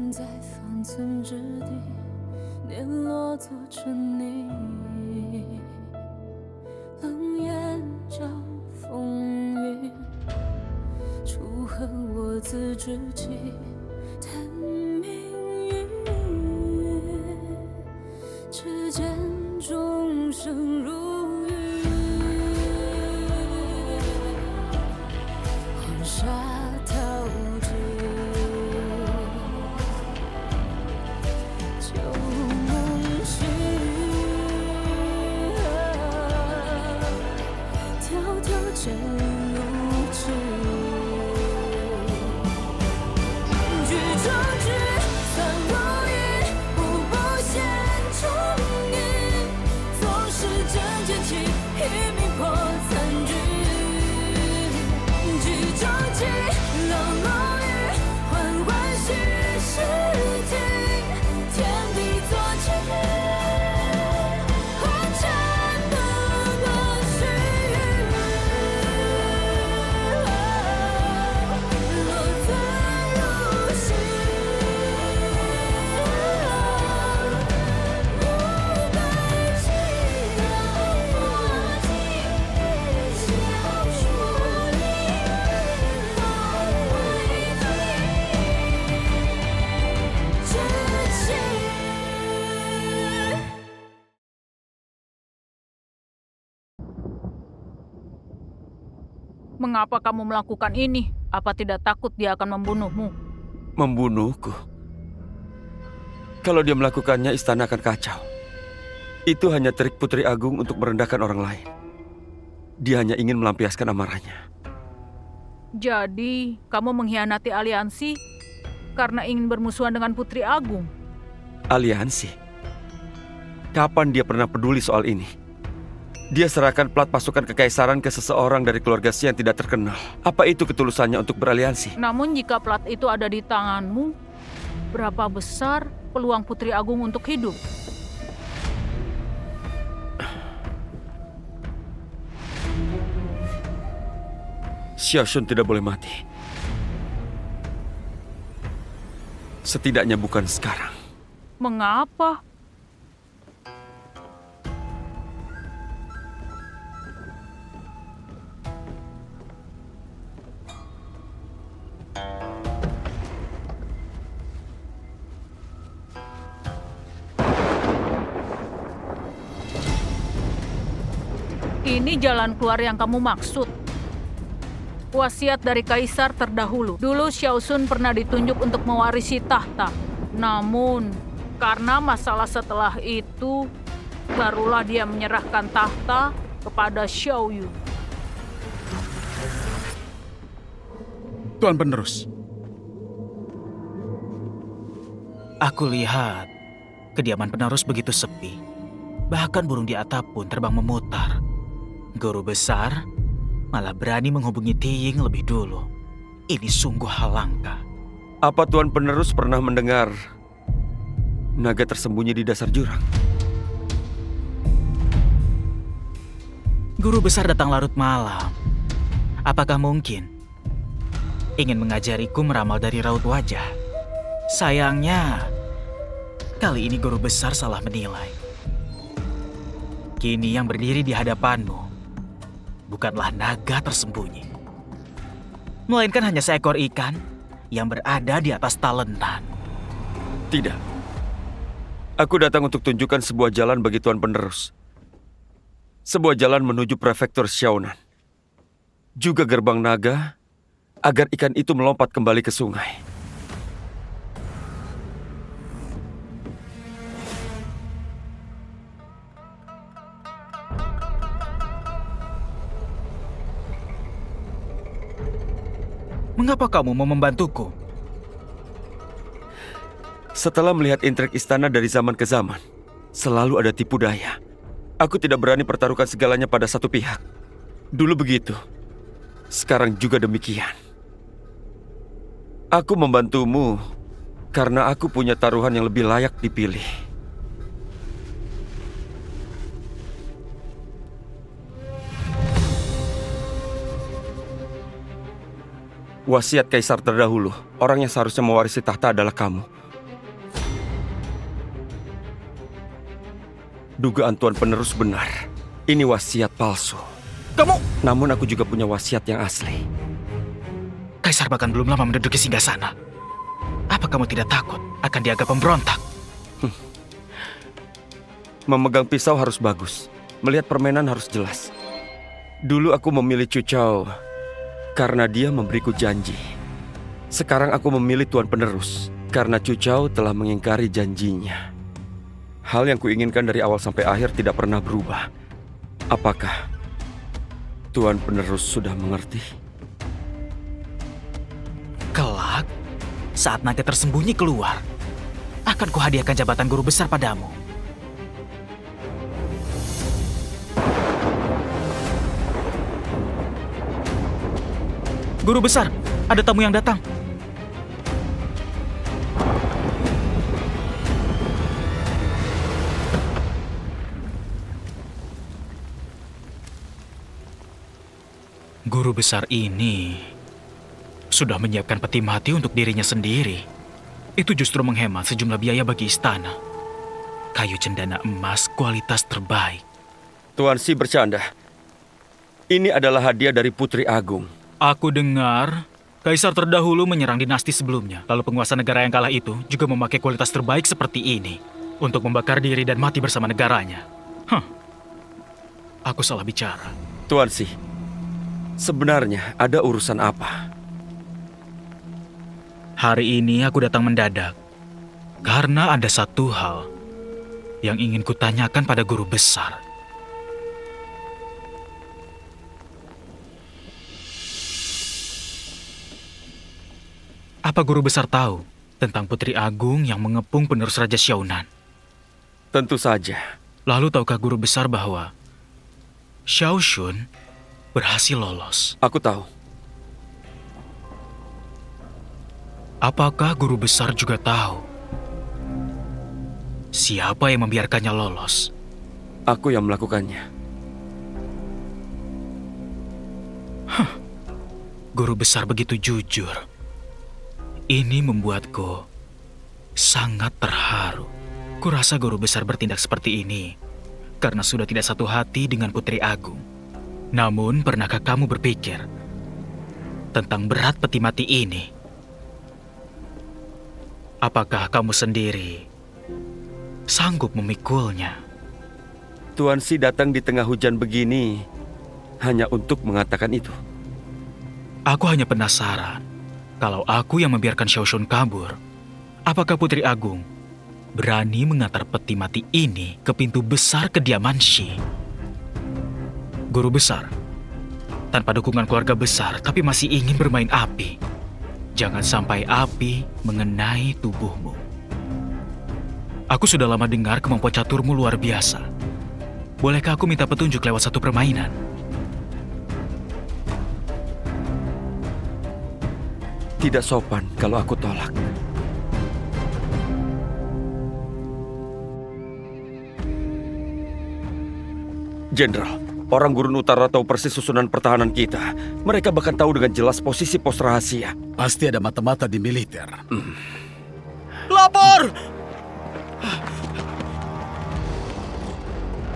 存在方寸之地，碾落做成泥。冷眼照风雨，楚河我自知己，谈命运。只见众生如雨，黄沙淘尽，旧梦醒。迢迢剑影如织，举中指，算如雨，步步险重影。纵使真剑气，一命破残局。举中计，冷落雨，缓缓虚实境。天地作棋，红尘的乐趣。落醉如洗，无悲凄凉，花尽小说里放回知情。Mengapa kamu melakukan ini? Apa tidak takut dia akan membunuhmu? Membunuhku? Kalau dia melakukannya, istana akan kacau. Itu hanya trik Putri Agung untuk merendahkan orang lain. Dia hanya ingin melampiaskan amarahnya. Jadi, kamu mengkhianati aliansi karena ingin bermusuhan dengan Putri Agung? Aliansi? Kapan dia pernah peduli soal ini? Dia serahkan plat pasukan kekaisaran ke seseorang dari keluarga yang tidak terkenal. Apa itu ketulusannya untuk beraliansi? Namun jika plat itu ada di tanganmu, berapa besar peluang Putri Agung untuk hidup? Xiaoshun tidak boleh mati. Setidaknya bukan sekarang. Mengapa? Ini jalan keluar yang kamu maksud. Wasiat dari kaisar terdahulu. Dulu Xiaoshun pernah ditunjuk untuk mewarisi tahta. Namun, karena masalah setelah itu, barulah dia menyerahkan tahta kepada Xiao Yu. Tuan penerus, aku lihat kediaman penerus begitu sepi. Bahkan burung di atap pun terbang memutar. Guru besar malah berani menghubungi Tiying lebih dulu. Ini sungguh hal langka. Apa Tuan penerus pernah mendengar naga tersembunyi di dasar jurang? Guru besar datang larut malam. Apakah mungkin ingin mengajariku meramal dari raut wajah? Sayangnya, kali ini guru besar salah menilai. Kini yang berdiri di hadapanmu bukanlah naga tersembunyi, melainkan hanya seekor ikan yang berada di atas talenan. Tidak. Aku datang untuk tunjukkan sebuah jalan bagi Tuan penerus. Sebuah jalan menuju prefektur Xiaonan. Juga gerbang naga, agar ikan itu melompat kembali ke sungai. Mengapa kamu mau membantuku? Setelah melihat intrik istana dari zaman ke zaman, selalu ada tipu daya. Aku tidak berani pertaruhkan segalanya pada satu pihak. Dulu begitu, sekarang juga demikian. Aku membantumu karena aku punya taruhan yang lebih layak dipilih. Wasiat kaisar terdahulu, orang yang seharusnya mewarisi tahta adalah kamu. Dugaan Tuan Penerus benar. Ini wasiat palsu. Kamu... Namun aku juga punya wasiat yang asli. Kaisar bahkan belum lama menduduki singgasana. Apa kamu tidak takut akan dianggap pemberontak? Memegang pisau harus bagus. Melihat permainan harus jelas. Dulu aku memilih Chu Chao karena dia memberiku janji. Sekarang aku memilih Tuan Penerus karena Chu Chao telah mengingkari janjinya. Hal yang kuinginkan dari awal sampai akhir tidak pernah berubah. Apakah Tuan Penerus sudah mengerti? Kelak, saat naga tersembunyi keluar, akan kuhadiahkan jabatan guru besar padamu. Guru besar, ada tamu yang datang. Guru besar ini sudah menyiapkan peti mati untuk dirinya sendiri. Itu justru menghemat sejumlah biaya bagi istana. Kayu cendana emas kualitas terbaik. Tuan Si bercanda. Ini adalah hadiah dari Putri Agung. Aku dengar kaisar terdahulu menyerang dinasti sebelumnya. Lalu penguasa negara yang kalah itu juga memakai kualitas terbaik seperti ini untuk membakar diri dan mati bersama negaranya. Aku salah bicara. Tuan Si, sebenarnya ada urusan apa? Hari ini aku datang mendadak karena ada satu hal yang ingin kutanyakan pada guru besar. Apa guru besar tahu tentang Putri Agung yang mengepung penerus Raja Xiaonan? Tentu saja. Lalu tahukah guru besar bahwa Xiao Shun berhasil lolos? Aku tahu. Apakah guru besar juga tahu siapa yang membiarkannya lolos? Aku yang melakukannya. Guru besar begitu jujur. Ini membuatku sangat terharu. Kurasa guru besar bertindak seperti ini karena sudah tidak satu hati dengan Putri Agung. Namun, pernahkah kamu berpikir tentang berat peti mati ini? Apakah kamu sendiri sanggup memikulnya? Tuan Si datang di tengah hujan begini hanya untuk mengatakan itu. Aku hanya penasaran, kalau aku yang membiarkan Xiao Shun kabur, apakah Putri Agung berani mengantar peti mati ini ke pintu besar kediaman Shi? Guru besar, tanpa dukungan keluarga besar tapi masih ingin bermain api. Jangan sampai api mengenai tubuhmu. Aku sudah lama dengar kemampuan caturmu luar biasa. Bolehkah aku minta petunjuk lewat satu permainan? Tidak sopan kalau aku tolak. Jenderal, orang Gurun Utara tahu persis susunan pertahanan kita. Mereka bahkan tahu dengan jelas posisi pos rahasia. Pasti ada mata-mata di militer. Lapor!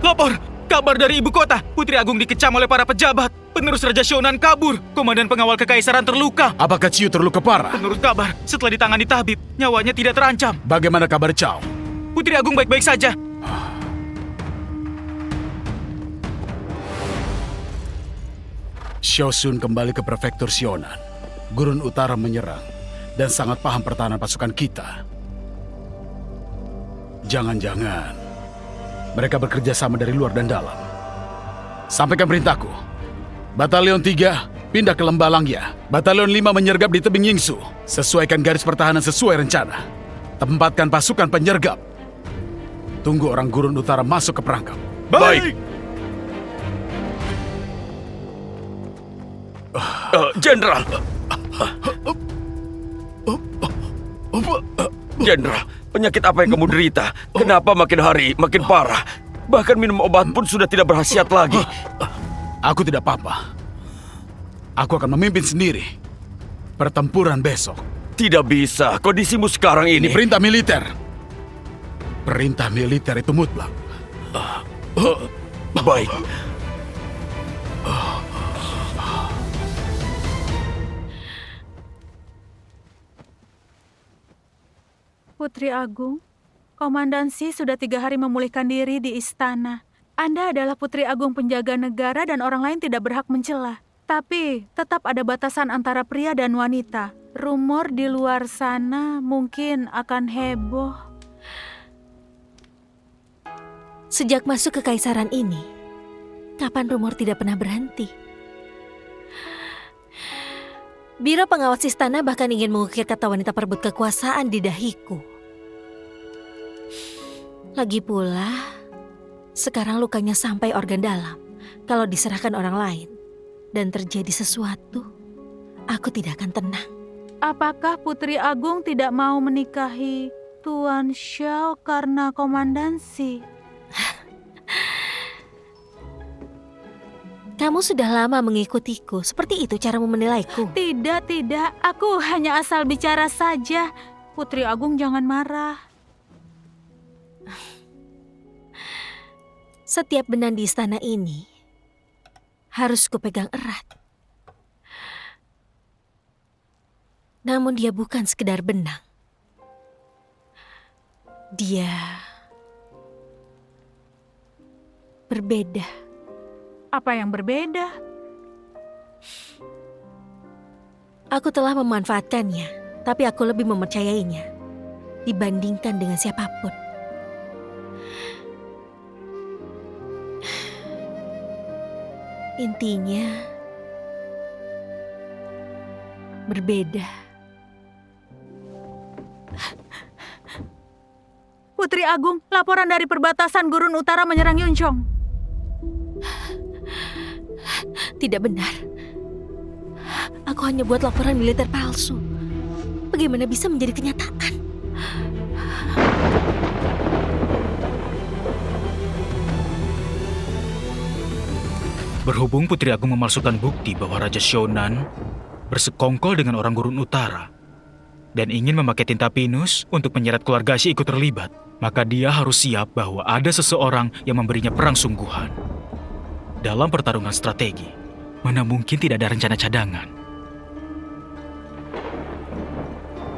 Lapor! Kabar dari ibu kota. Putri Agung dikecam oleh para pejabat. Penerus Raja Xiaonan kabur. Komandan pengawal kekaisaran terluka. Apakah Ciu terluka parah? Menurut kabar, setelah ditangani tabib, nyawanya tidak terancam. Bagaimana kabar Cao? Putri Agung baik-baik saja. Xiao Shun kembali ke prefektur Xiaonan. Gurun Utara menyerang dan sangat paham pertahanan pasukan kita. Jangan-jangan mereka bekerja sama dari luar dan dalam. Sampaikan perintahku. Batalion 3 pindah ke Lembah Langya. Batalion 5 menyergap di tebing Yingsu. Sesuaikan garis pertahanan sesuai rencana. Tempatkan pasukan penyergap. Tunggu orang Gurun Utara masuk ke perangkap. Baik. Jenderal. Jenderal, penyakit apa yang kamu derita? Kenapa makin hari makin parah? Bahkan minum obat pun sudah tidak berkhasiat lagi. Aku tidak apa-apa. Aku akan memimpin sendiri pertempuran besok. Tidak bisa, kondisimu sekarang Ini ini. perintah militer. Perintah militer itu mutlak. Baik. Putri Agung, Komandansi sudah 3 hari memulihkan diri di istana. Anda adalah Putri Agung penjaga negara dan orang lain tidak berhak mencela. Tapi tetap ada batasan antara pria dan wanita. Rumor di luar sana mungkin akan heboh. Sejak masuk ke kekaisaran ini, kapan rumor tidak pernah berhenti? Biro pengawas istana bahkan ingin mengukir kata wanita perebut kekuasaan di dahiku. Lagi pula, sekarang lukanya sampai organ dalam. Kalau diserahkan orang lain dan terjadi sesuatu, aku tidak akan tenang. Apakah Putri Agung tidak mau menikahi Tuan Xiao karena komandansi? Kamu sudah lama mengikutiku, seperti itu caramu menilaiku. Tidak. Aku hanya asal bicara saja. Putri Agung jangan marah. Setiap benang di istana ini harus kupegang erat. Namun dia bukan sekedar benang. Dia berbeda. Apa yang berbeda? Aku telah memanfaatkannya, tapi aku lebih mempercayainya dibandingkan dengan siapapun. Intinya, berbeda. Putri Agung, laporan dari perbatasan Gurun Utara menyerang Yunchong. Tidak benar. Aku hanya buat laporan militer palsu. Bagaimana bisa menjadi kenyataan? Berhubung Putri Agung memalsukan bukti bahwa Raja Xiaonan bersekongkol dengan orang Gurun Utara dan ingin memakai tinta pinus untuk menyeret keluarga Xi ikut terlibat, maka dia harus siap bahwa ada seseorang yang memberinya perang sungguhan. Dalam pertarungan strategi, mana mungkin tidak ada rencana cadangan.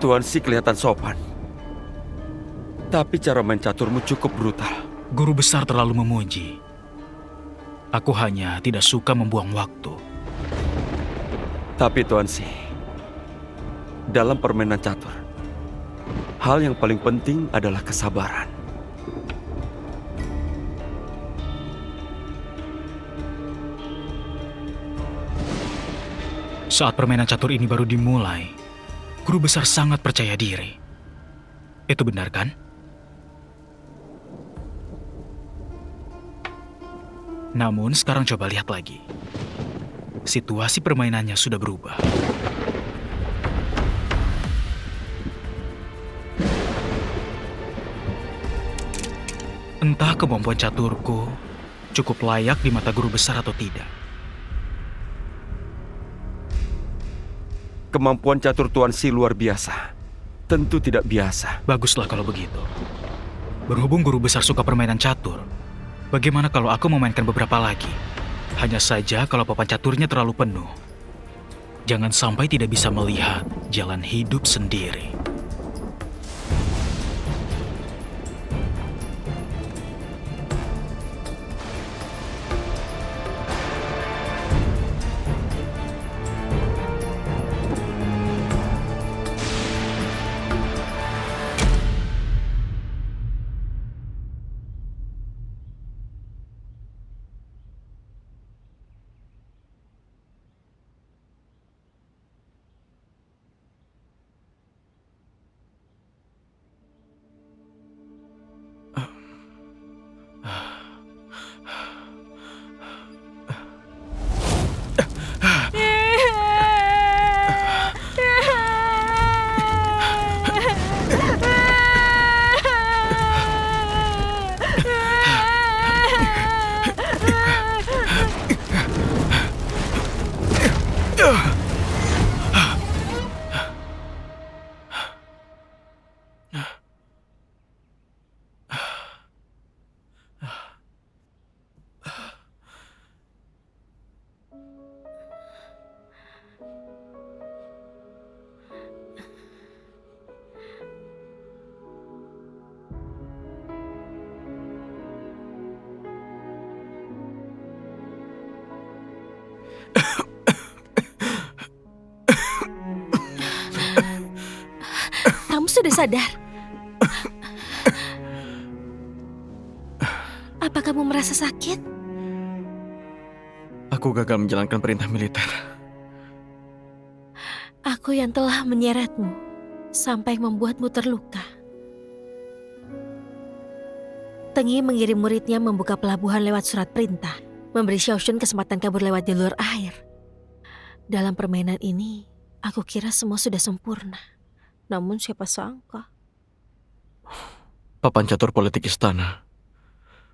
Tuan Xi kelihatan sopan. Tapi cara main caturmu cukup brutal. Guru besar terlalu memuji. Aku hanya tidak suka membuang waktu. Tapi Tuan Xi, dalam permainan catur, hal yang paling penting adalah kesabaran. Saat permainan catur ini baru dimulai, guru besar sangat percaya diri. Itu benar kan? Namun sekarang coba lihat lagi. Situasi permainannya sudah berubah. Entah kemampuan caturku cukup layak di mata guru besar atau tidak. Kemampuan catur Tuan Xi luar biasa. Tentu tidak biasa. Baguslah kalau begitu. Berhubung guru besar suka permainan catur, bagaimana kalau aku memainkan beberapa lagi? Hanya saja kalau papan caturnya terlalu penuh. Jangan sampai tidak bisa melihat jalan hidup sendiri. Kamu sudah sadar? Apa kamu merasa sakit? Aku gagal menjalankan perintah militer. Aku yang telah menyeretmu sampai membuatmu terluka. Tengi mengirim muridnya membuka pelabuhan lewat surat perintah, memberi Xiaoxun kesempatan kabur lewat jalur air. Dalam permainan ini, aku kira semua sudah sempurna. Namun siapa sangka. Papan catur politik istana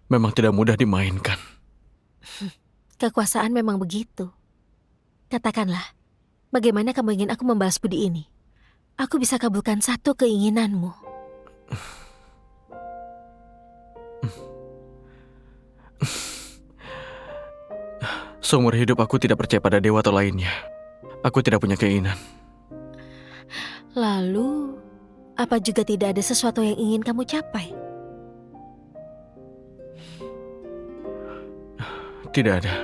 memang tidak mudah dimainkan. Kekuasaan memang begitu. Katakanlah, bagaimana kamu ingin aku membalas budi ini? Aku bisa kabulkan satu keinginanmu. Seumur hidup aku tidak percaya pada dewa atau lainnya. Aku tidak punya keinginan. Lalu, apa juga tidak ada sesuatu yang ingin kamu capai? Tidak ada.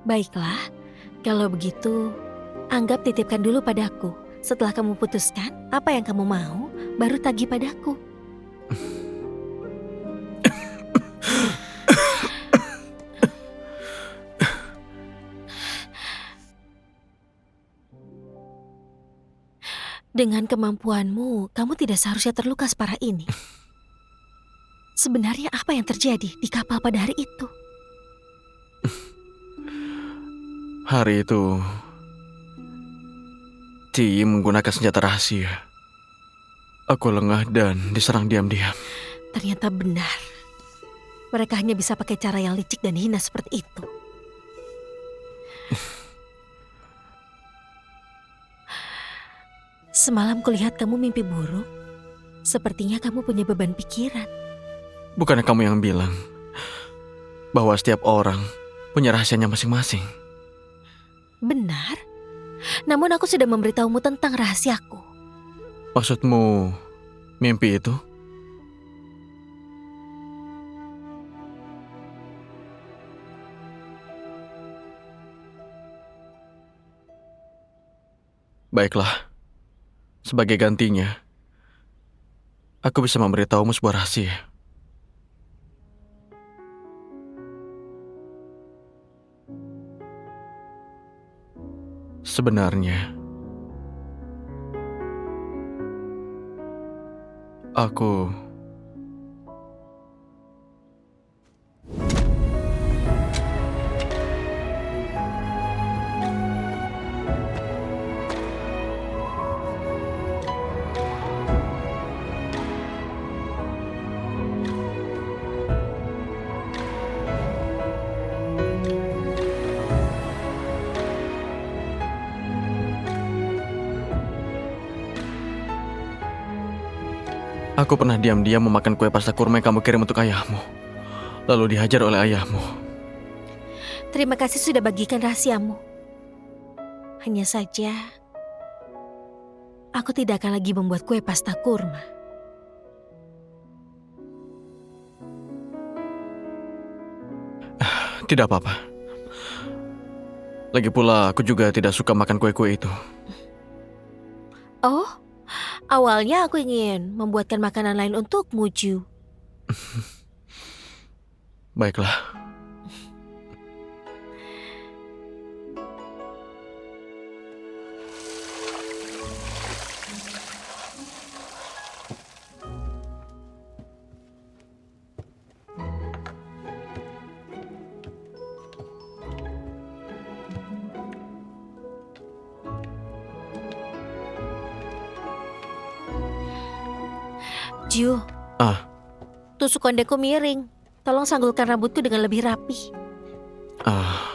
Baiklah, kalau begitu, anggap titipkan dulu padaku. Setelah kamu putuskan apa yang kamu mau, baru tagih padaku. Dengan kemampuanmu, kamu tidak seharusnya terluka separah ini. Sebenarnya apa yang terjadi di kapal pada hari itu? Hari itu, Ti menggunakan senjata rahasia. Aku lengah dan diserang diam-diam. Ternyata benar. Mereka hanya bisa pakai cara yang licik dan hina seperti itu. Semalam kulihat kamu mimpi buruk. Sepertinya kamu punya beban pikiran. Bukannya kamu yang bilang bahwa setiap orang punya rahasianya masing-masing? Benar. Namun aku sudah memberitahumu tentang rahasiaku. Maksudmu mimpi itu? Baiklah. Sebagai gantinya, aku bisa memberitahumu sebuah rahasia. Sebenarnya, aku pernah diam-diam memakan kue pasta kurma yang kamu kirim untuk ayahmu. Lalu dihajar oleh ayahmu. Terima kasih sudah bagikan rahasiamu. Hanya saja, aku tidak akan lagi membuat kue pasta kurma. Tidak apa-apa. Lagi pula aku juga tidak suka makan kue-kue itu. Oh, awalnya aku ingin membuatkan makanan lain untukmu, Ju. Baiklah. Ju, Ah, tusuk kondeku miring. Tolong sanggulkan rambutku dengan lebih rapi. ah.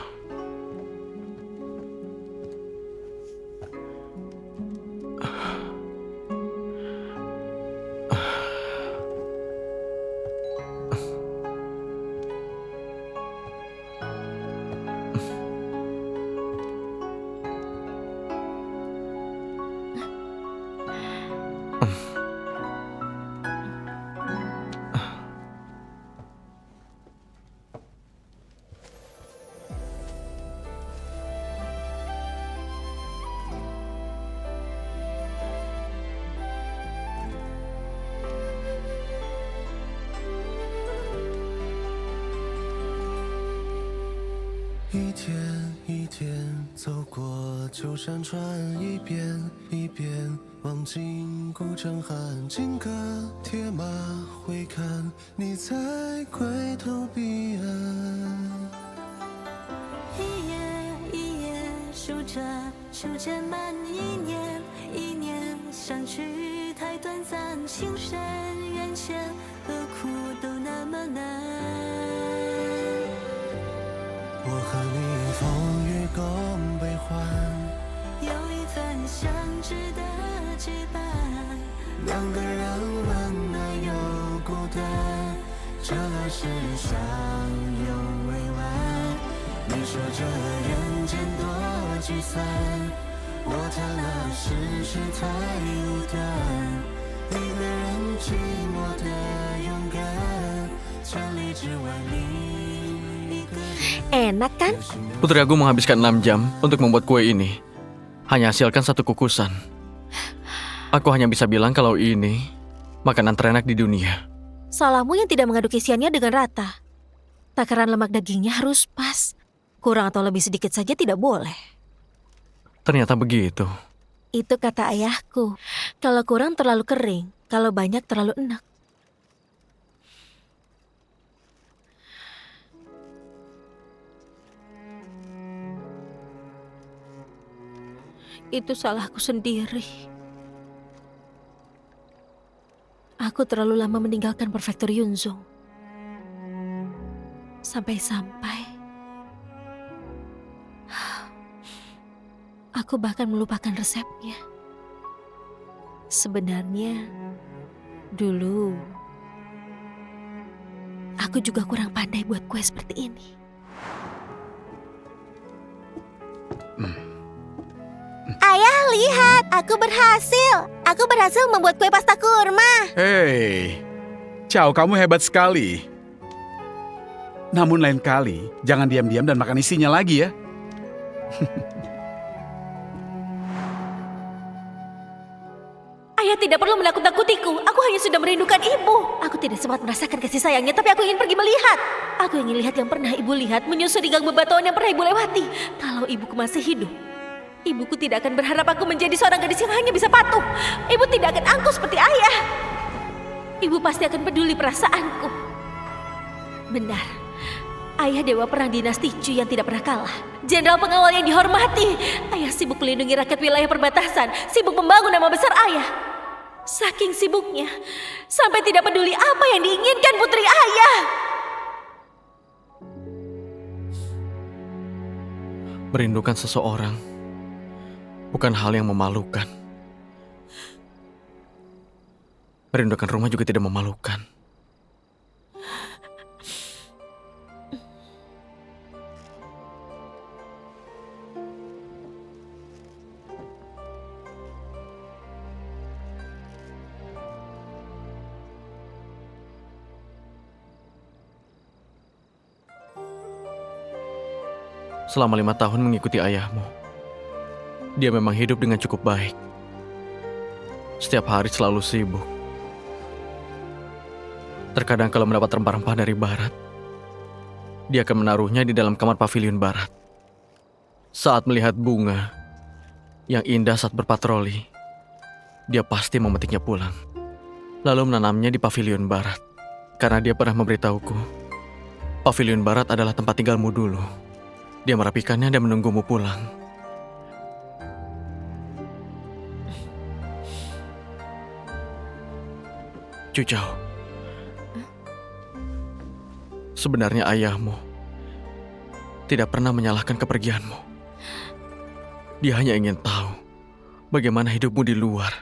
一天一天走过旧山川，一遍一遍望进古城汉，金戈铁马回看，你在归途彼岸。一页一页数着，数着满一年一年，相聚太短暂，情深缘浅，何苦都那么难。我和你风雨共悲欢，有一份相知的羁绊，两个人温暖又孤单，这来世相拥未完。你说这人间多聚散，我叹那世事太无端。一个人寂寞的勇敢，千里之外另一个人。 Enak kan? Putri Agung menghabiskan 6 jam untuk membuat kue ini. Hanya hasilkan 1 kukusan. Aku hanya bisa bilang kalau ini makanan terenak di dunia. Salahmu yang tidak mengaduk isiannya dengan rata. Takaran lemak dagingnya harus pas. Kurang atau lebih sedikit saja tidak boleh. Ternyata begitu. Itu kata ayahku. Kalau kurang terlalu kering, kalau banyak terlalu enak. Itu salahku sendiri. Aku terlalu lama meninggalkan Prefektur Yunzong. Sampai-sampai aku bahkan melupakan resepnya. Sebenarnya dulu aku juga kurang pandai buat kue seperti ini. Ayah, lihat, aku berhasil. Aku berhasil membuat kue pasta kurma. Hei, Chow, kamu hebat sekali. Namun lain kali, jangan diam-diam dan makan isinya lagi ya. Ayah tidak perlu menakut-nakutiku. Aku hanya sudah merindukan ibu. Aku tidak sempat merasakan kasih sayangnya, tapi aku ingin pergi melihat. Aku ingin lihat yang pernah ibu lihat, menyusuri gang bebatuan yang pernah ibu lewati. Kalau ibuku masih hidup, ibuku tidak akan berharap aku menjadi seorang gadis yang hanya bisa patuh. Ibu tidak akan angkuh seperti ayah. Ibu pasti akan peduli perasaanku. Benar, ayah dewa perang dinasti Chu yang tidak pernah kalah. Jenderal pengawal yang dihormati. Ayah sibuk melindungi rakyat wilayah perbatasan, sibuk membangun nama besar ayah. Saking sibuknya, sampai tidak peduli apa yang diinginkan putri ayah. Merindukan seseorang bukan hal yang memalukan. Merindukan rumah juga tidak memalukan. Selama 5 tahun mengikuti ayahmu, dia memang hidup dengan cukup baik. Setiap hari selalu sibuk. Terkadang kalau mendapat rempah-rempah dari barat, dia akan menaruhnya di dalam kamar pavilion barat. Saat melihat bunga yang indah saat berpatroli, dia pasti memetiknya pulang, lalu menanamnya di pavilion barat. Karena dia pernah memberitahuku, pavilion barat adalah tempat tinggalmu dulu. Dia merapikannya dan menunggumu pulang. Cucau, sebenarnya ayahmu tidak pernah menyalahkan kepergianmu. Dia hanya ingin tahu bagaimana hidupmu di luar.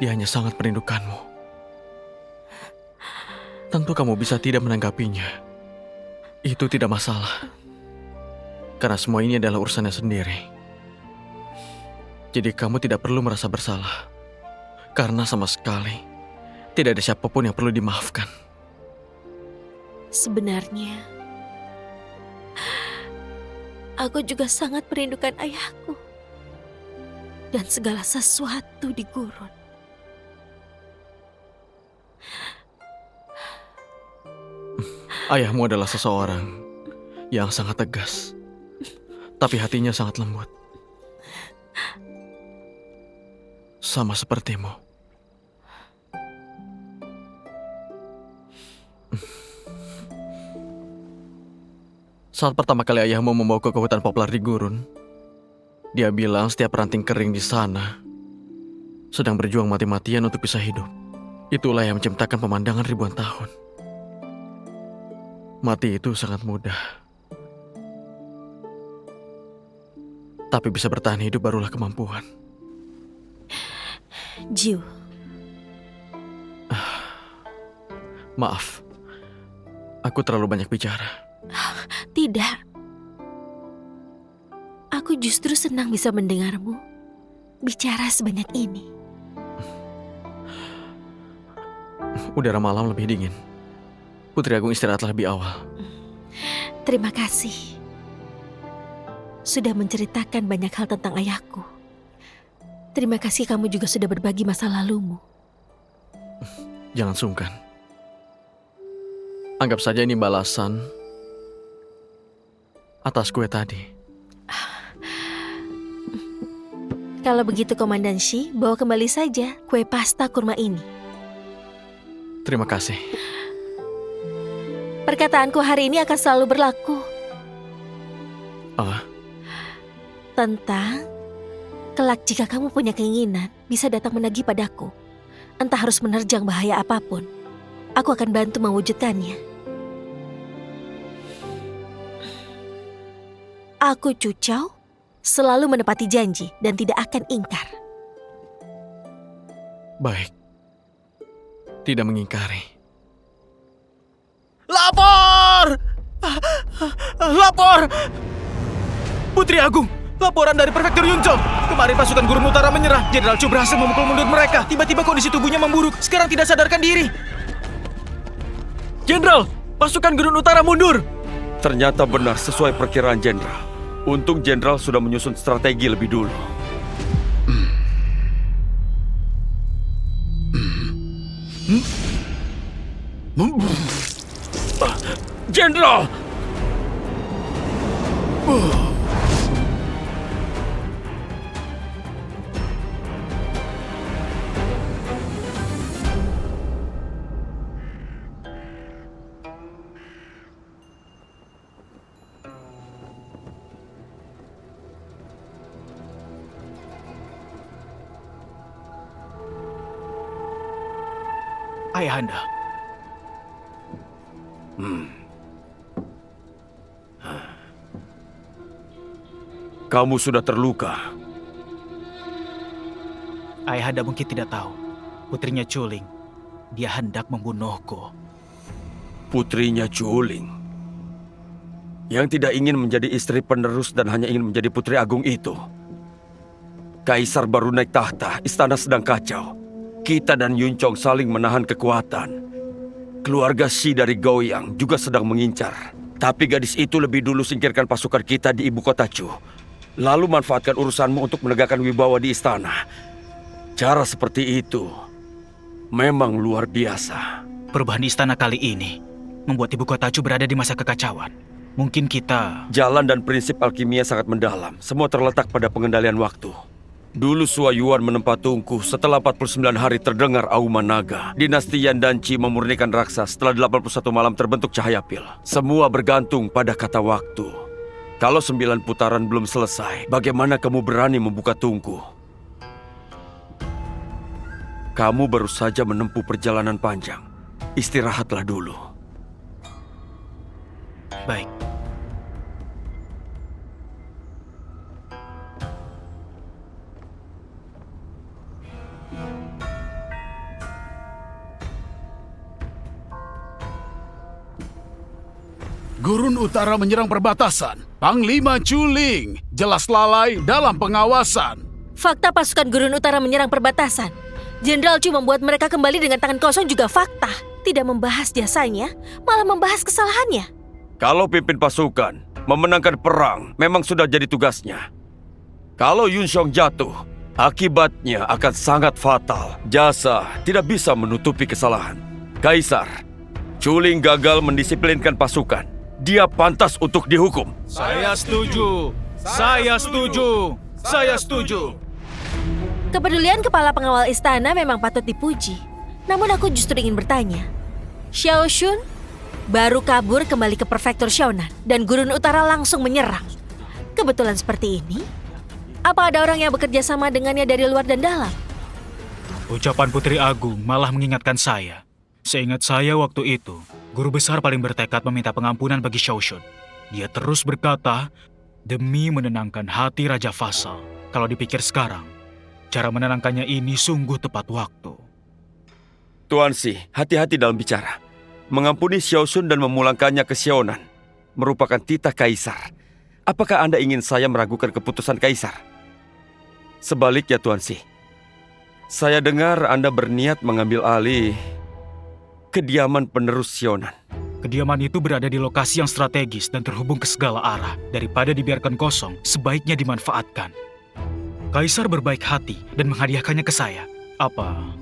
Dia hanya sangat merindukanmu. Tentu kamu bisa tidak menanggapinya. Itu tidak masalah. Karena semua ini adalah urusannya sendiri. Jadi kamu tidak perlu merasa bersalah. Karena sama sekali tidak ada siapapun yang perlu dimaafkan. Sebenarnya, aku juga sangat merindukan ayahku. Dan segala sesuatu di gurun. Ayahmu adalah seseorang yang sangat tegas, tapi hatinya sangat lembut. Sama sepertimu. Saat pertama kali ayahmu membawaku ke hutan poplar di gurun, dia bilang setiap ranting kering di sana sedang berjuang mati-matian untuk bisa hidup. Itulah yang menciptakan pemandangan ribuan tahun. Mati itu sangat mudah. Tapi bisa bertahan hidup barulah kemampuan. Jiu, Maaf, aku terlalu banyak bicara. tidak. Aku justru senang bisa mendengarmu bicara sebanyak ini. Udara malam lebih dingin. Putri Agung istirahatlah lebih awal. Terima kasih. Sudah menceritakan banyak hal tentang ayahku. Terima kasih kamu juga sudah berbagi masa lalumu. Jangan sungkan. Anggap saja ini balasan atas kue tadi. Kalau begitu Komandan Shi, bawa kembali saja kue pasta kurma ini. Terima kasih. Perkataanku hari ini akan selalu berlaku. Tentang kelak jika kamu punya keinginan, bisa datang menagih padaku. Entah harus menerjang bahaya apapun, aku akan bantu mewujudkannya. Aku Cu Chao selalu menepati janji dan tidak akan ingkar. Baik. Tidak mengingkari. Lapor! Lapor! Putri Agung, laporan dari Prefektur Yunzhou. Kemarin pasukan Gurun Utara menyerah. Jenderal Chu berhasil memukul mundur mereka. Tiba-tiba kondisi tubuhnya memburuk. Sekarang tidak sadarkan diri. Jenderal, pasukan Gurun Utara mundur. Ternyata benar sesuai perkiraan Jenderal. Untung Jenderal sudah menyusun strategi lebih dulu. Jenderal! Ayahanda. Kamu sudah terluka. Ayahanda mungkin tidak tahu. Putrinya Chuling, dia hendak membunuhku. Putrinya Chuling. Yang tidak ingin menjadi istri penerus dan hanya ingin menjadi putri agung itu. Kaisar baru naik tahta, istana sedang kacau. Kita dan Yunchong saling menahan kekuatan. Keluarga Shi dari Goyang juga sedang mengincar. Tapi gadis itu lebih dulu singkirkan pasukan kita di ibu kota Chu. Lalu manfaatkan urusanmu untuk menegakkan wibawa di istana. Cara seperti itu memang luar biasa. Perubahan di istana kali ini membuat ibu kota Chu berada di masa kekacauan. Mungkin kita... Jalan dan prinsip alkimia sangat mendalam. Semua terletak pada pengendalian waktu. Dulu Sua Yuan menempa Tungku. Setelah 49 hari terdengar auman naga. Dinasti Yan dan Qi memurnikan raksasa. Setelah 81 malam terbentuk cahaya pil. Semua bergantung pada kata waktu. Kalau 9 putaran belum selesai, bagaimana kamu berani membuka Tungku? Kamu baru saja menempuh perjalanan panjang. Istirahatlah dulu. Baik. Gurun Utara menyerang perbatasan. Panglima Chuling jelas lalai dalam pengawasan. Fakta pasukan Gurun Utara menyerang perbatasan. Jenderal Chu membuat mereka kembali dengan tangan kosong juga fakta. Tidak membahas jasanya, malah membahas kesalahannya. Kalau pimpin pasukan, memenangkan perang memang sudah jadi tugasnya. Kalau Yunxiong jatuh, akibatnya akan sangat fatal. Jasa tidak bisa menutupi kesalahan. Kaisar, Chuling gagal mendisiplinkan pasukan. Dia pantas untuk dihukum. Saya setuju. Saya setuju. Saya setuju. Kepedulian kepala pengawal istana memang patut dipuji. Namun aku justru ingin bertanya. Xiao Shun baru kabur kembali ke Prefektur Xiaonan dan Gurun Utara langsung menyerang. Kebetulan seperti ini? Apa ada orang yang bekerja sama dengannya dari luar dan dalam? Ucapan Putri Agung malah mengingatkan saya. Seingat saya waktu itu, guru besar paling bertekad meminta pengampunan bagi Xiao Shun. Dia terus berkata, demi menenangkan hati Raja Faisal. Kalau dipikir sekarang, cara menenangkannya ini sungguh tepat waktu. Tuan Si, hati-hati dalam bicara. Mengampuni Xiao Shun dan memulangkannya ke Xiaonan merupakan titah kaisar. Apakah Anda ingin saya meragukan keputusan kaisar? Sebaliknya, Tuan Si. Saya dengar Anda berniat mengambil alih kediaman penerus Xiaonan. Kediaman itu berada di lokasi yang strategis dan terhubung ke segala arah. Daripada dibiarkan kosong, sebaiknya dimanfaatkan. Kaisar berbaik hati dan menghadiahkannya ke saya. Apa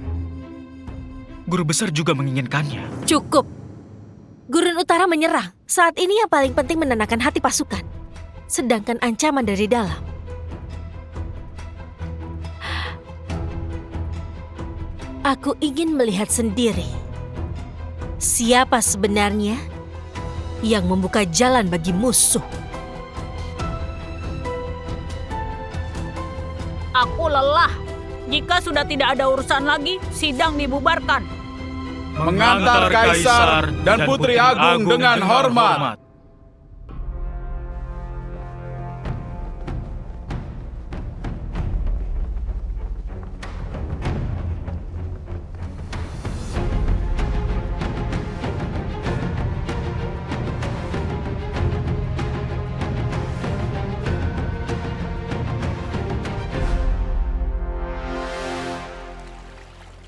guru besar juga menginginkannya? Cukup. Gurun Utara menyerang. Saat ini yang paling penting menenangkan hati pasukan. Sedangkan ancaman dari dalam. Aku ingin melihat sendiri. Siapa sebenarnya yang membuka jalan bagi musuh? Aku lelah. Jika sudah tidak ada urusan lagi, sidang dibubarkan. Mengantar Kaisar dan Putri Agung dengan hormat.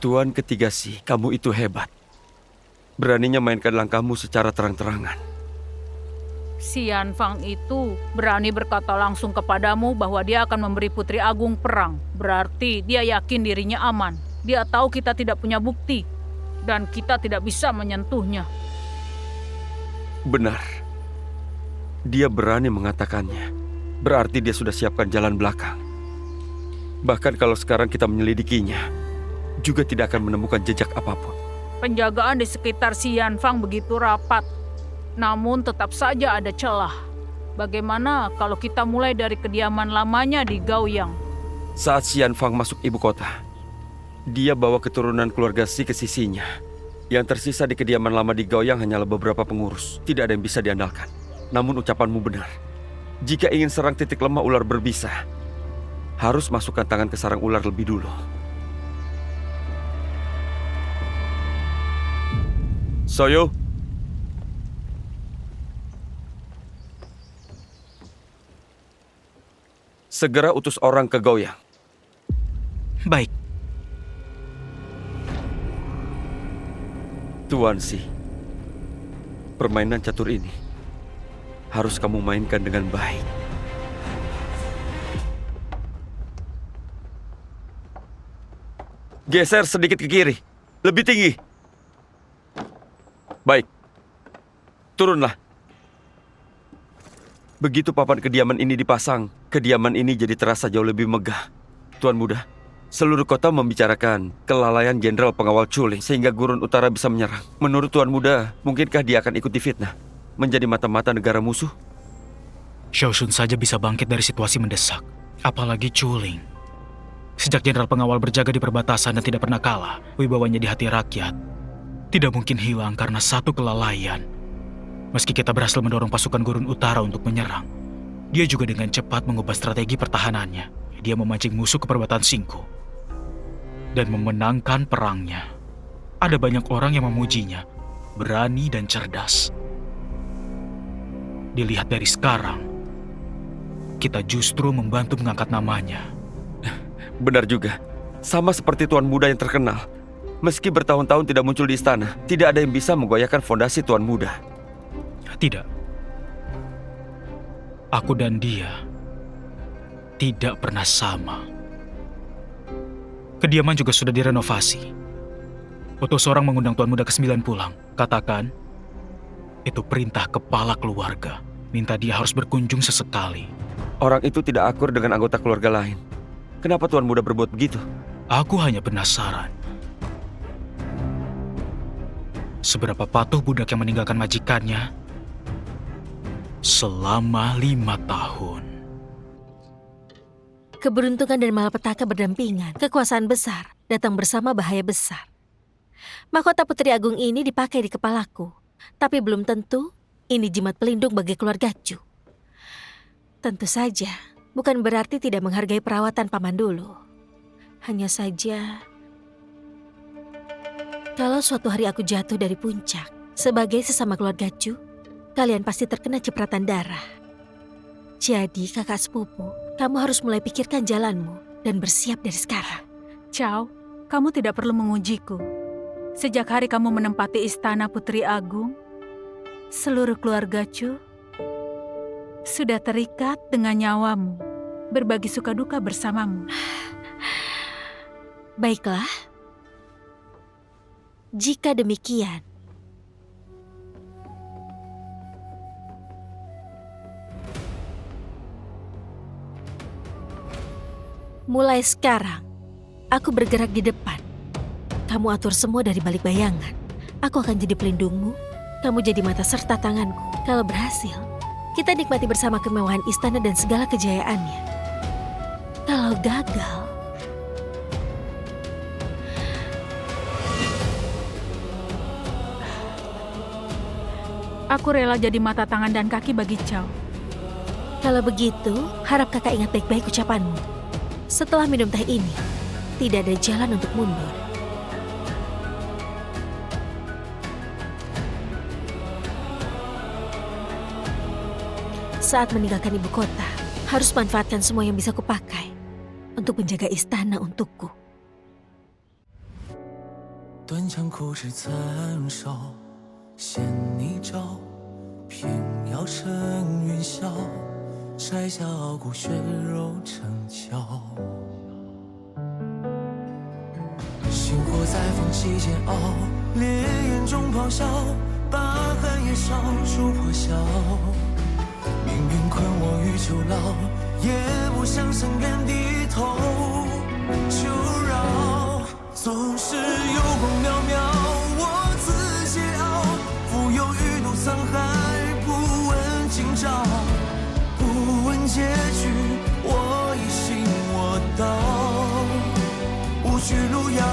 Tuan Ketiga Si, kamu itu hebat. Beraninya mainkan langkahmu secara terang-terangan. Xian Fang itu berani berkata langsung kepadamu bahwa dia akan memberi Putri Agung perang. Berarti dia yakin dirinya aman. Dia tahu kita tidak punya bukti. Dan kita tidak bisa menyentuhnya. Benar. Dia berani mengatakannya. Berarti dia sudah siapkan jalan belakang. Bahkan kalau sekarang kita menyelidikinya, juga tidak akan menemukan jejak apapun. Penjagaan di sekitar Xian Fang begitu rapat. Namun tetap saja ada celah. Bagaimana kalau kita mulai dari kediaman lamanya di Gaoyang? Saat Xian Fang masuk ibu kota, dia bawa keturunan keluarga Si ke sisinya. Yang tersisa di kediaman lama di Gaoyang hanyalah beberapa pengurus. Tidak ada yang bisa diandalkan. Namun ucapanmu benar. Jika ingin serang titik lemah ular berbisa, harus masukkan tangan ke sarang ular lebih dulu. Soyo, segera utus orang ke Gaoyang. Baik. Tuan Si, permainan catur ini harus kamu mainkan dengan baik. Geser sedikit ke kiri, lebih tinggi. Baik, turunlah. Begitu papan kediaman ini dipasang, kediaman ini jadi terasa jauh lebih megah. Tuan Muda, seluruh kota membicarakan kelalaian Jenderal Pengawal Chuling sehingga Gurun Utara bisa menyerang. Menurut Tuan Muda, mungkinkah dia akan ikut difitnah, menjadi mata-mata negara musuh? Xiao Shun saja bisa bangkit dari situasi mendesak. Apalagi Chuling. Sejak Jenderal Pengawal berjaga di perbatasan dan tidak pernah kalah, wibawanya di hati rakyat tidak mungkin hilang karena satu kelalaian. Meski kita berhasil mendorong pasukan Gurun Utara untuk menyerang, dia juga dengan cepat mengubah strategi pertahanannya. Dia memancing musuh ke perbatasan Singko dan memenangkan perangnya. Ada banyak orang yang memujinya, berani dan cerdas. Dilihat dari sekarang, kita justru membantu mengangkat namanya. Benar juga, sama seperti Tuan Muda yang terkenal. Meski bertahun-tahun tidak muncul di istana, tidak ada yang bisa menggoyahkan fondasi Tuan Muda. Tidak. Aku dan dia tidak pernah sama. Kediaman juga sudah direnovasi. Utus orang mengundang Tuan Muda ke-9 pulang. Katakan, Itu perintah kepala keluarga. Minta dia harus berkunjung sesekali. Orang itu tidak akur dengan anggota keluarga lain. Kenapa Tuan Muda berbuat begitu? Aku hanya penasaran. Seberapa patuh budak yang meninggalkan majikannya selama 5 tahun. Keberuntungan dan malapetaka berdampingan. Kekuasaan besar datang bersama bahaya besar. Mahkota Putri Agung ini dipakai di kepalaku. Tapi belum tentu ini jimat pelindung bagi keluarga Chu. Tentu saja, bukan berarti tidak menghargai perawatan paman dulu. Hanya saja, kalau suatu hari aku jatuh dari puncak, sebagai sesama keluarga Chu, kalian pasti terkena cipratan darah. Jadi kakak sepupu, kamu harus mulai pikirkan jalanmu dan bersiap dari sekarang. Chow, kamu tidak perlu mengujiku. Sejak hari kamu menempati istana Putri Agung, seluruh keluarga Chu sudah terikat dengan nyawamu, berbagi suka duka bersamamu. Baiklah, jika demikian, mulai sekarang, aku bergerak di depan. Kamu atur semua dari balik bayangan. Aku akan jadi pelindungmu, kamu jadi mata serta tanganku. Kalau berhasil, kita nikmati bersama kemewahan istana dan segala kejayaannya. Kalau gagal, aku rela jadi mata tangan dan kaki bagi Chow. kalau begitu, harap kakak ingat baik-baik ucapanmu. Setelah minum teh ini, tidak ada jalan untuk mundur. Saat meninggalkan ibu kota, harus manfaatkan semua yang bisa kupakai untuk menjaga istana untukku. 断肠苦枝残烧，衔泥沼，偏要乘云霄，摘下傲骨血肉成鞘。星火在缝隙间熬，烈焰中咆哮，把寒夜烧出破晓。命运困我于囚牢，也不想向原低头。求饶，总是有光渺渺，我自桀骜，浮游欲渡沧海，不问今朝，不问结局，我已信我道。无惧路遥，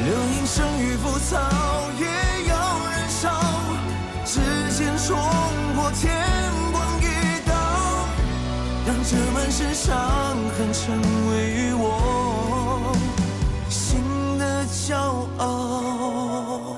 流萤生于浮草，也要燃烧，指尖冲破天光一刀，让这满身伤痕成为我心的骄傲。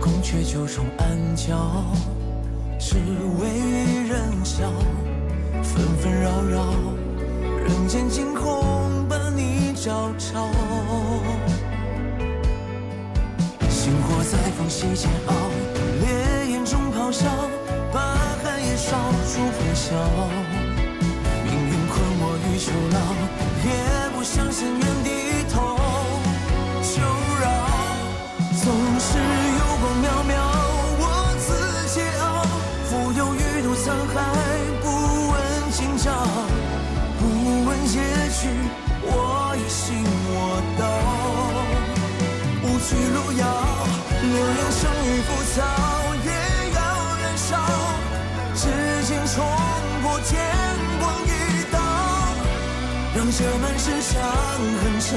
宫阙九重暗角，只为与人笑，纷纷扰扰，人间惊鸿把你照照。星火在缝隙间熬，烈焰中咆哮，把寒夜烧出破晓。命运困我于囚牢，也不想向原低头。求饶，总是有光渺渺，我自桀骜，浮游欲渡沧海，不问今朝，不问结局，我已信我道。无惧路遥，流萤生于浮草，也要燃烧，指尖冲破天光一刀，让这满身伤痕成